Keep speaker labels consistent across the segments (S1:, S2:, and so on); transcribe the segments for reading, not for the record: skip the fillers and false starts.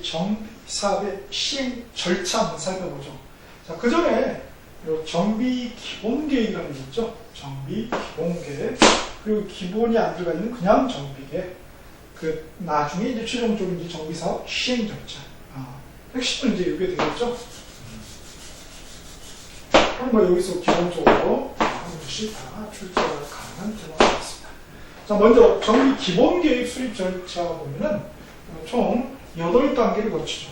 S1: 정비사업의 시행 절차 한번 살펴보죠. 자, 그 전에 정비 기본 계획이라는 게 있죠. 정비 기본 계획. 그리고 기본이 안 들어가 있는 그냥 정비 계획. 그 나중에 이제 최종적으로 이제 정비사업 시행 절차. 핵심은 이제 이게 되겠죠. 그럼 뭐 여기서 기본적으로 한 번씩 다 출제가 가능한 대화가 있습니다. 자, 먼저 정비 기본 계획 수립 절차 보면은 총 8단계를 거치죠.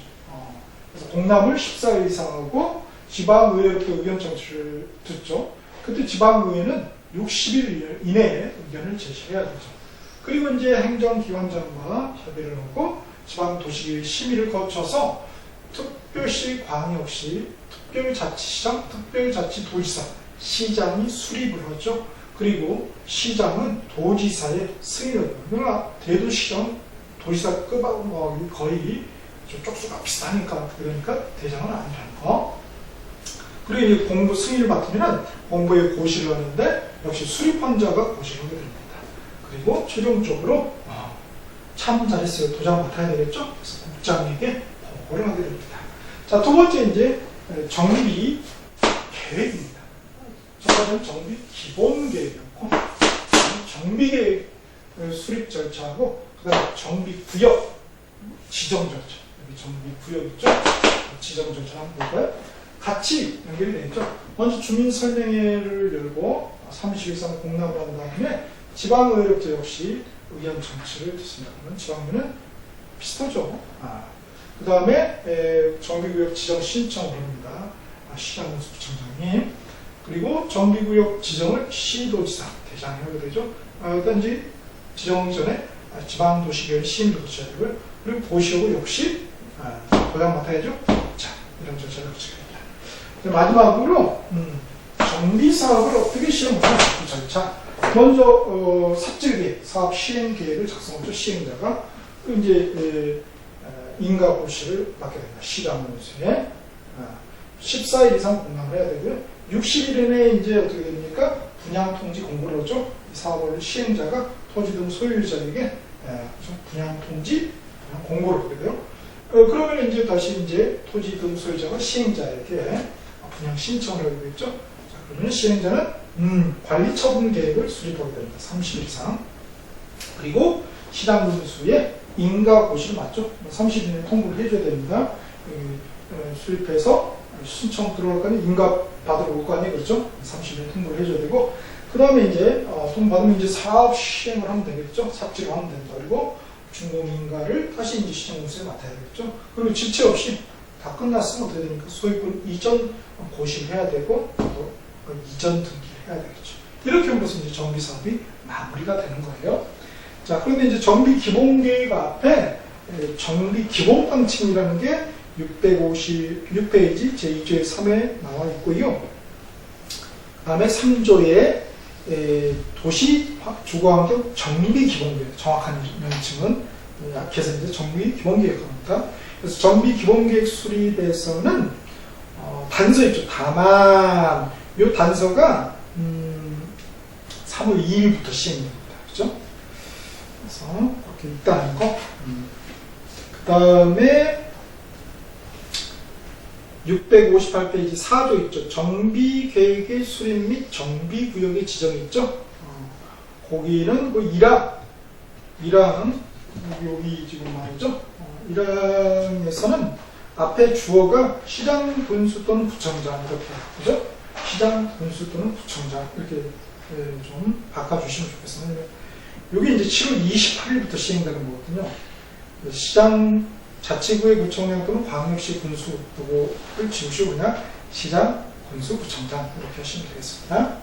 S1: 그래서 공람을 14일 이상 하고 지방의회로부터 의견 청취를 듣죠. 그때 지방의회는 60일 이내에 의견을 제시해야 되죠. 그리고 이제 행정기관장과 협의를 하고 지방도시계획 심의를 거쳐서 특별시, 광역시, 특별자치시장, 특별자치도지사, 시장이 수립을 하죠. 그리고 시장은 도지사의 승인을 받습니다. 그러나 대도시장, 도지사급하고 거의 쪽수가 비슷하니까 그러니까 대장은 아니라는 거. 그리고 이제 공부 승인을 받으면 공부에 고시를 하는데 역시 수립환자가 고시를 하게 됩니다. 그리고 최종적으로 참 잘했어요. 도장 맡아야 되겠죠? 그래서 국장에게 보고를 하게 됩니다. 자, 두 번째 이제 정비 계획입니다. 첫 번째는 정비 기본 계획이었고, 정비 계획 수립 절차하고, 그 다음에 정비 구역 지정 절차. 여기 정비 구역 있죠? 지정 절차 한번 볼까요? 같이 연결이 되죠. 먼저 주민 설명회를 열고 30일 이상 공람을 한 다음에 지방의회로부터 역시 의견 청취를 듣습니다. 그러면 지방의회는 비슷하죠. 그 다음에 정비구역 지정 신청을 합니다. 시장군수부청장님. 그리고 정비구역 지정을 시도지사 대장이 하게 되죠. 일단 이제 지정 전에 지방도시계획 심의를 거쳐야 되고요. 그리고 고시하고 역시 도장 맡아야죠. 자, 이런 절차를 거치게 됩니다. 마지막으로 정비사업을 어떻게 시행하냐 그 절차. 먼저 삽질계획, 사업 시행계획을 작성하죠. 시행자가. 이제 인가고시를 맡게 됩니다. 시장군수에 14일 이상 공람을 해야 되고요. 60일 이내에 이제 어떻게 됩니까? 분양통지 공고를 하죠. 이 사업을 시행자가 토지 등 소유자에게 분양통지 공고를 하게 돼요. 그러면 이제 다시 이제 토지 등 소유자가 시행자에게 분양 신청을 하게 되겠죠. 자, 그러면 시행자는 관리 처분 계획을 수립하게 됩니다. 30일 이상. 그리고 시장군수의 인가 고시를 맞죠. 30일 이내에 통보를 해줘야 됩니다. 수립해서 신청 들어올 거니 인가 받으러 올 거 아니에요. 그렇죠? 30일 통보를 해줘야 되고, 그 다음에 이제 통보받으면 이제 사업 시행을 하면 되겠죠. 삽질을 하면 된다. 그리고 준공인가를 다시 이제 시장군수에 맡아야 되겠죠. 그리고 지체 없이 다 끝났으면 어떻게 됩니까? 소유권 이전 고시를 해야 되고, 또 이전 등기를 해야 되겠죠. 이렇게 하면서 이제 정비사업이 마무리가 되는 거예요. 자, 그런데 이제 정비 기본계획 앞에 정비 기본방침이라는 게 656페이지 제2조의 3에 나와 있고요. 그 다음에 3조의 도시 주거환경 정비 기본계획, 정확한 명칭은 약해서 이제 정비 기본계획입니다. 그래서 정비 기본계획 수립에서는 단서 있죠. 다만 이 단서가 3월 2일부터 시행됩니다. 그렇죠? 그래서 이렇게 있다는 거. 그 다음에 658페이지 4조 있죠. 정비계획의 수립 및 정비구역의 지정이 있죠. 거기는 그 1항 여기 지금 말이죠. 1항에서는 앞에 주어가 시장 군수 또는 부청장 이렇게 그죠? 시장 군수 또는 부청장 이렇게 좀 바꿔주시면 좋겠습니다. 여기 이제 7월 28일부터 시행되는 거거든요. 시장 자치구의 구청장 또는 광역시 군수 그거를 지우시고 그냥 시장 군수 부청장 이렇게 하시면 되겠습니다.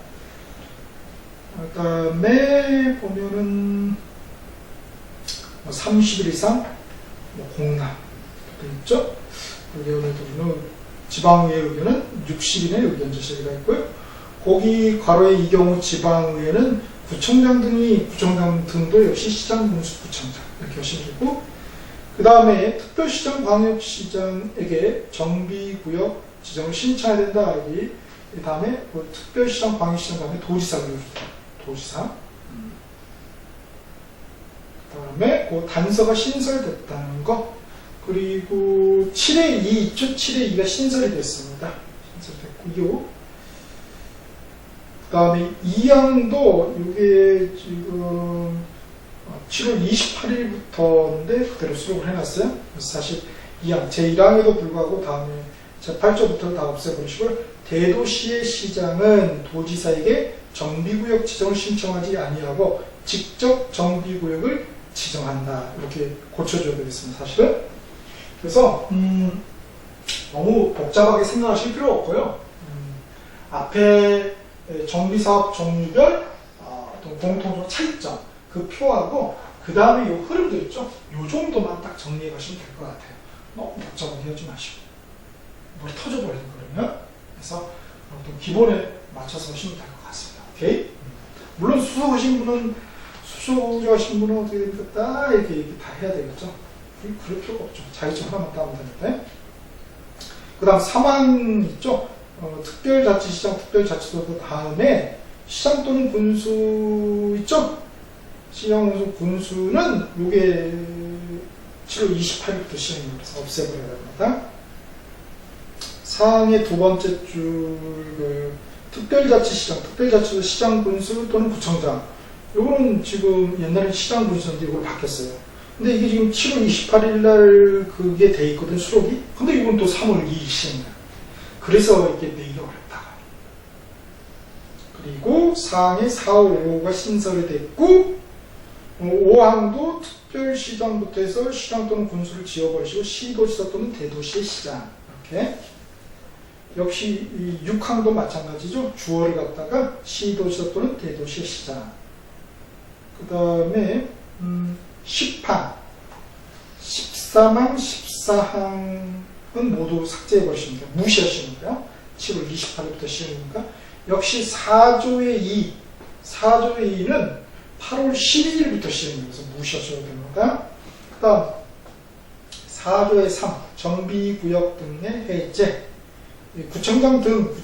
S1: 그 다음에 보면은 30일 이상 공람 있죠. 의견을 지방의회 의견은 60일에 의견 제시가 있고요. 거기 괄호에 이 경우 지방의회는 구청장 등도 역시 시장 군수 부청장 이렇게 하시면 되고, 그 다음에 특별시장 광역시장에게 정비구역 지정을 신청해야 된다. 여기 그 다음에 그 특별시장 광역시장 다음에 도지사를 해줍니다. 도지사. 그 다음에 그 단서가 신설됐다는 거, 그리고 7의 2 있죠? 7의 2가 신설이 됐습니다. 신설됐고요. 그 다음에 2항도 이게 지금 7월 28일부터인데 그대로 수록을 해놨어요. 그래서 사실 2항, 제1항에도 불구하고 다음에 제8조부터 다 없애버리시고요. 대도시의 시장은 도지사에게 정비구역 지정을 신청하지 아니하고 직접 정비구역을 지정한다. 이렇게 고쳐줘야 되겠습니다. 사실은. 그래서 너무 복잡하게 생각하실 필요 없고요. 앞에 정비사업 종류별 어떤 공통적 차이점 그 표하고 그 다음에 이 흐름들 있죠. 이 정도만 딱 정리해 가시면 될 것 같아요. 너무 복잡하게 하지 마시고 뭘 터져버리는 거라면 그래서 어떤 기본에 맞춰서 하시면 될 것 같습니다. 오케이? 물론 수소하신 분은 수소하신 분은 어떻게 됩니까? 딱 이렇게 다 해야 되겠죠. 그럴 필요가 없죠. 자기처럼 하나만 따면 되는데. 그 다음 3항 있죠. 특별자치시장, 특별자치도 다음에 시장 또는 군수 있죠. 시장 또는 군수는 이게 7월 28일부터 시행이라서 없애버려야 됩니다. 사항의 두 번째 줄 특별자치시장, 특별자치도 시장 군수 또는 구청장. 요거는 지금 옛날에 시장 군수인데 이걸 바뀌었어요. 근데 이게 지금 7월 28일 날 그게 돼 있거든, 수록이. 근데 이건 또 3월 2일 시행이야. 그래서 이게 내기가 어렵다. 그리고 사항의 4, 5가 신설이 됐고, 5항도 특별시장부터 해서 시장 또는 군수를 지어버리시고, 시도지사 또는 대도시의 시장. 이렇게. 역시 이 6항도 마찬가지죠. 주어를 갖다가 시도지사 또는 대도시의 시장. 그 다음에 10항, 13항, 14항은 모두 삭제해버리시면 돼요. 무시하시는 거예요. 7월 28일부터 시행이니까. 역시 4조의 2, 4조의 2는 8월 12일부터 시행이에요. 그래서 무시하셔도 됩니다. 그 다음 4조의 3, 정비구역 등의 해제. 구청장 등은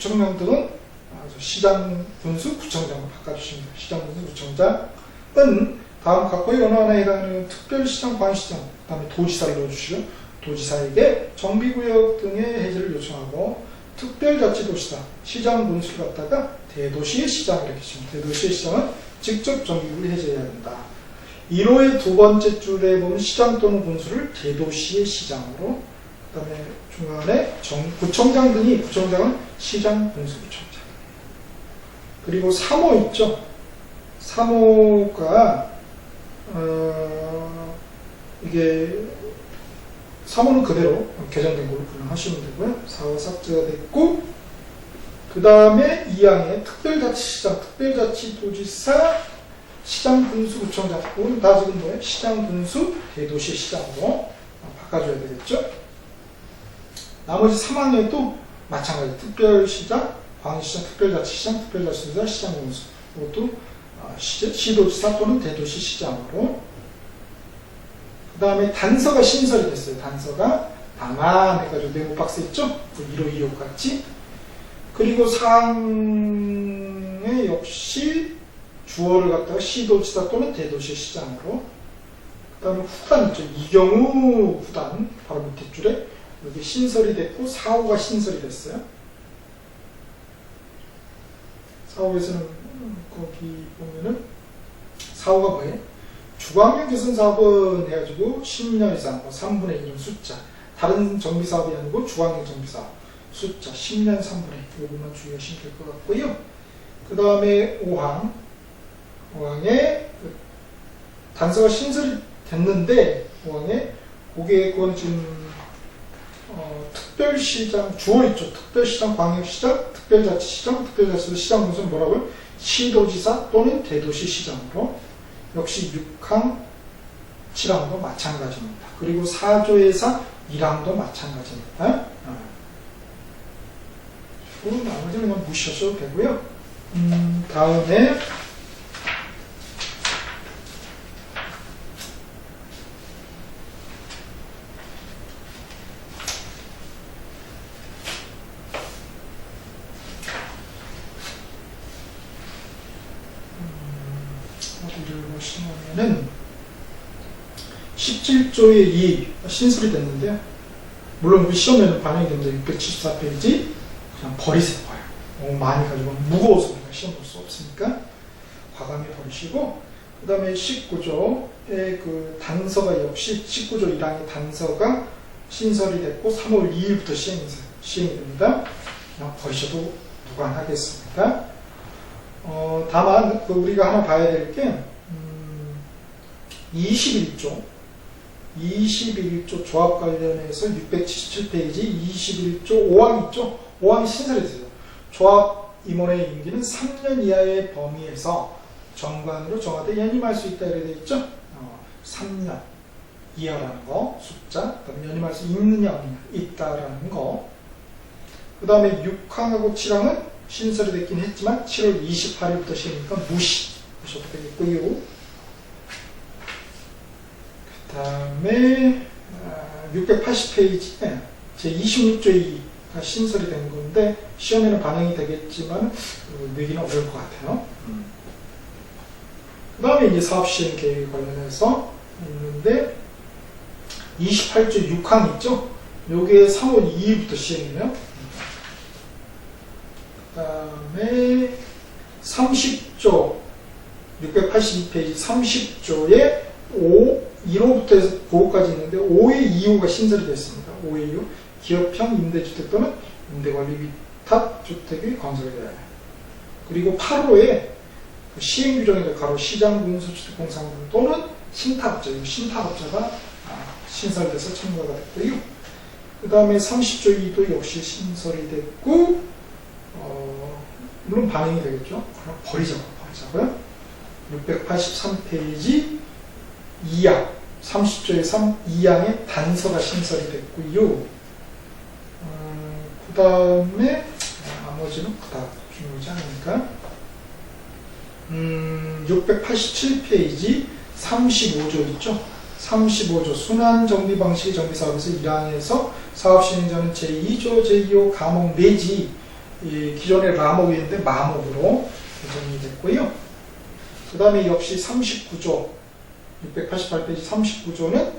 S1: 시장, 군수, 구청장으로 바꿔주시면 돼요. 시장, 군수, 구청장은 다음 각각의 어느 하나에 해당하는 특별시장, 광시장, 그 다음에 도지사를 넣어주시고 도지사에게 정비구역 등의 해제를 요청하고 특별자치도시사, 시장, 군수를 갖다가 대도시의 시장 이렇게 치면 대도시의 시장은 직접 정비구역을 해제해야 된다. 1호의 두 번째 줄에 보면 시장 또는 군수를 대도시의 시장으로 그 다음에 중간에 구청장 등이 구청장은 시장, 군수, 구청장. 그리고 3호 있죠. 3호가 이게 3호는 그대로 개정된 걸로 분명하시면 되고요. 4호 삭제가 됐고 그 다음에 2항에 특별자치시장, 특별자치도지사, 시장, 군수, 구청장 이건 다 지금 뭐예요? 시장, 군수, 대도시 시장으로 바꿔줘야 되겠죠. 나머지 3항에도 마찬가지 특별시장, 광시장, 특별자치시장, 특별자치도지사, 시장, 군수 이것도 시도지사 또는 대도시 시장으로. 그 다음에 단서가 신설이 됐어요. 단서가 다만 해가지고 네모 박스 있죠? 1526 같이. 그리고 사항에 역시 주어를 갖다가 시도지사 또는 대도시 시장으로. 그 다음에 후단 있죠. 이 경우 후단 바로 밑에 줄에 여기 신설이 됐고 4호가 신설이 됐어요. 4호에서는 거기 보면은 4호가 뭐예요? 주광역 개선 사업은 해가지고 10년 이상 3분의 1은 숫자. 다른 정비사업이 아니고 주광역 정비사업 숫자 10년 3분의 1 요것만 주의하시면 될 것 같고요. 그 다음에 5항에 단서가 신설이 됐는데 5항에 그거는 지금 특별시장 주어 있죠. 특별시장, 광역시장, 특별자치시장, 특별자치시장 무슨 뭐라고요? 시도지사 또는 대도시 시장으로. 역시 6항, 7항도 마찬가지입니다. 그리고 4조에서 1항도 마찬가지입니다. 나머지는 그냥 무시하셔도 되고요. 다음에 어디를 보시면은 17조의 2 신설이 됐는데요. 물론 우리 시험에는 반영이 됩니다. 674페이지 그냥 버리세요. 너무 많이 가지고 무거워서 우리가 시험 볼 수 없으니까 과감히 버리시고, 그 다음에 19조의 그 단서가 역시 19조 1항의 단서가 신설이 됐고 3월 2일부터 시행이 됩니다. 그냥 버리셔도 무관하겠습니다. 다만 우리가 하나 봐야 될 게 21조 조합 관련해서 677페이지 21조 5항 있죠? 5항이 신설이 되죠. 조합 임원의 임기는 3년 이하의 범위에서 정관으로 정하되 연임할 수 있다 이렇게 되어 있죠? 3년 이하라는 거, 숫자, 그다음에 연임할 수 있느냐 없느냐, 있다라는 거. 그 다음에 6항하고 7항은 신설이 됐긴 했지만 7월 28일부터 시행이니까 무시하셔도 되겠고요. 그 다음에 680페이지에 제26조가 신설이 된 건데 시험에는 반영이 되겠지만 내기는 어려울 것 같아요. 그 다음에 이제 사업시행 계획 관련해서 있는데 28조 6항 있죠? 요게 3월 2일부터 시행이에요. 그 다음에 30조 682페이지 30조에 1호부터 해서 9호까지 있는데 5의 2호가 신설이 됐습니다. 5의 2호 기업형 임대주택 또는 임대관리 위탁 주택의 건설이다. 그리고 8호에 시행규정에 가로 시장 군수주택공사분 또는 신탁업자, 신탁업자가 신설돼서 첨가가 됐고요. 그 다음에 30조 2도 역시 신설이 됐고, 물론 반영이 되겠죠. 그럼 버리자고요. 683페이지 2항, 30조의 2항의 단서가 신설이 됐고요. 그 다음에 나머지는 그다음 중요하지 않으니까 687페이지 35조 있죠. 35조 순환정비 방식의 정비사업에서 1항에서 사업시행자는 제2조 제2호 감옥 내지 기존의 라목이었는데 마목으로 개정이 됐고요. 그 다음에 역시 39조 688페이지 39조는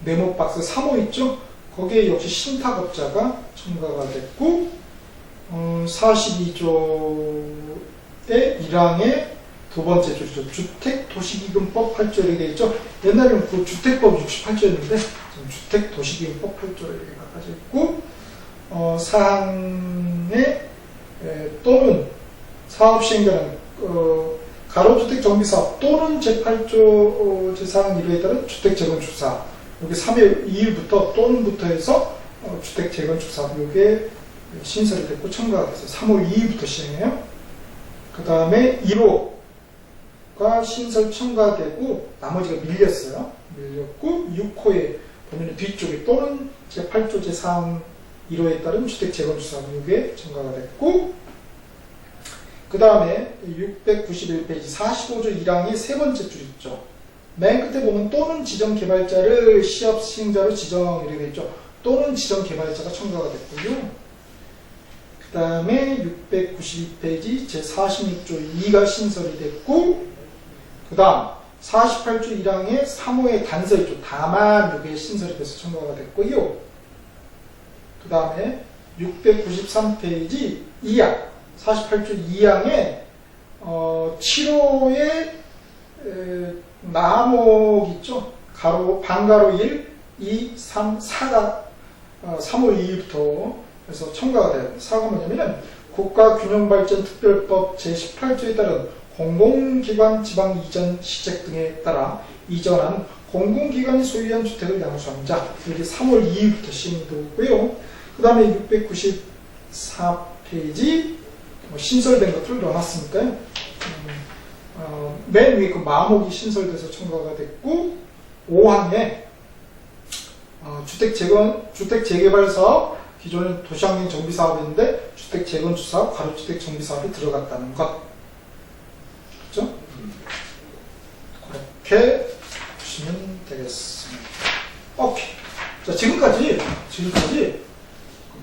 S1: 네모박스 3호 있죠. 거기에 역시 신탁업자가 첨가가 됐고 42조의 1항의 두 번째 줄이죠. 주택도시기금법 8조 이렇게 되어 있죠. 옛날에는 그 주택법 68조였는데 지금 주택도시기금법 8조 이렇게 바꿔져 있고 사항에 또는 사업시행자는 가로주택 정비사업 또는 제8조 제4항 1호에 따른 주택재건축사업 여기 3월 2일부터 또는부터 해서 주택재건축사업 이게 신설이 됐고 첨가가 됐어요. 3월 2일부터 시행해요. 그 다음에 1호가 신설 첨가되고 나머지가 밀렸어요. 밀렸고 6호에 보면 뒤쪽에 또는 제8조 제4항 1호에 따른 주택재건축사업 이게 첨가가 됐고 그 다음에 691페이지 45조 1항의 세 번째 줄 있죠. 맨 끝에 보면 또는 지정개발자를 시업시행자로 지정 이렇게 되어 있죠. 또는 지정개발자가 첨가가 됐고요. 그 다음에 692페이지 제46조 2가 신설이 됐고 그 다음 48조 1항의 3호의 단서 있죠. 다만 이게 신설이 돼서 첨가가 됐고요. 그 다음에 693페이지 2항 48조 2항에 7호의 나목 있죠. 가로 반가로 1, 2, 3, 4가 3월 2일부터 그래서 첨가가 돼요. 4가 뭐냐면은 국가균형발전특별법 제18조에 따른 공공기관 지방 이전 시책 등에 따라 이전한 공공기관이 소유한 주택을 양수한 자 이게 3월 2일부터 시행이 되고요. 그 다음에 694페이지 신설된 것들을 넣어놨으니까요. 맨 위에 그 마목이 신설돼서 첨가가 됐고 5항에 주택재개발사업 기존은 도시환경 정비사업인데 주택재건축사업, 가로주택 정비사업이 들어갔다는 것 그렇죠? 그렇게 보시면 되겠습니다. 오케이. 자 지금까지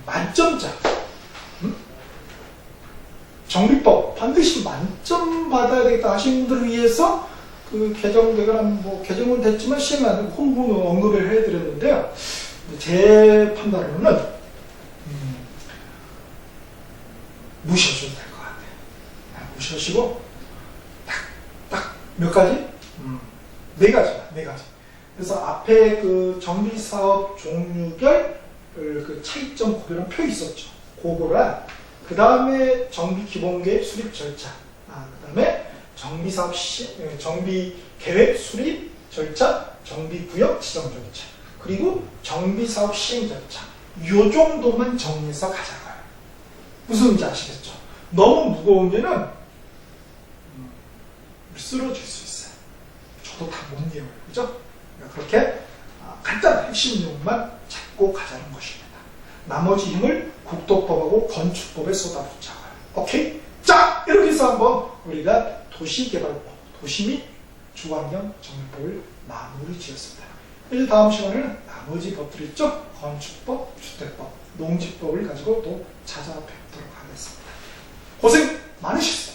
S1: 만점자 정비법 반드시 만점 받아야 되겠다 하시는 분들을 위해서 그 개정되거나 뭐 개정은 됐지만 시행이 안 되고 홍보는 언급을 해드렸는데요. 제 판단으로는 무시하셔도 될 것 같아요. 무시하시고 딱 몇 가지? 네 가지. 그래서 앞에 그 정비사업 종류별 그 차이점 고려한 표 있었죠. 그거랑 그 다음에 정비 기본계획 수립 절차, 그 다음에 정비사업 정비 계획 수립 절차, 정비 구역 지정 절차, 그리고 정비사업 시행 절차. 요 정도만 정리해서 가자고요. 무슨 의미인지 아시겠죠? 너무 무거운 게는 쓰러질 수 있어요. 저도 다 못 외워요. 그죠? 그렇게 간단한 핵심 내용만 잡고 가자는 것입니다. 나머지 힘을 국토법하고 건축법에 쏟아붓자고요. 오케이? 자, 이렇게 해서 한번 우리가 도시개발법, 도시 및 주환경 정비법을 마무리 지었습니다. 이제 다음 시간에는 나머지 법들 있죠? 건축법, 주택법, 농지법을 가지고 또 찾아뵙도록 하겠습니다. 고생 많으셨습니다.